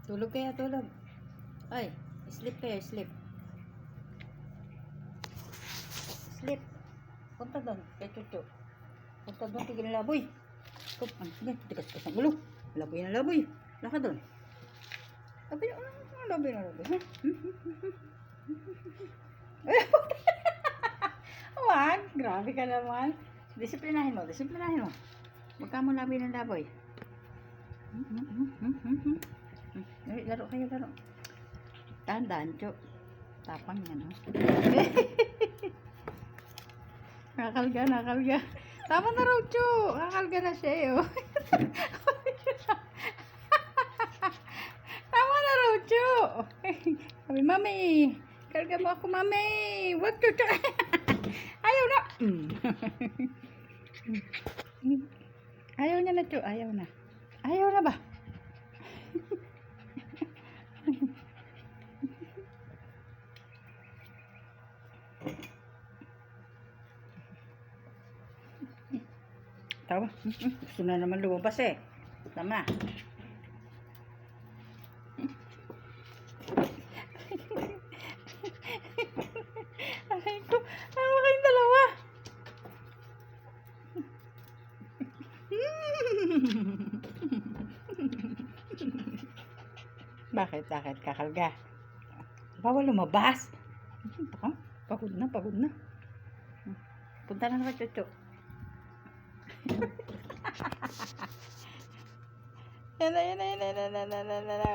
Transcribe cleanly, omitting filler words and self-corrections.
Tulog kaya, tulog. Ay, sleep kayo, sleep. Sleep. Punta doon, kay Chucho. Punta doon, tigil na laboy. Kup, yan, tigas-tigas ang ulo. Laboy na laboy. Laka doon. Laboy na laboy na laboy. Wag, grabe ka naman. Disiplinahin mo, disiplinahin mo. Huwag ka mo laboy ng laboy. Laro kayo, laro. Tandaan, Cho. Tapang yan, oh. Nakalga, nakalga. Tama na raw, Cho. Nakalga na siya, oh. Tama na raw, Cho. Sabi, Mami, kalga mo ako, Mami. Wag, Cho. Ayaw na. Ayaw niya na, Cho. Ayaw na. Ayaw na ba? Tawa. Gusto na naman lumabas eh. Tama. Aray ko. Ano kayong dalawa? Bakit? Bakit? Kakalga. Bawal lumabas. Pagod na, pagod na. Punta na naman, Chucho. Yan na.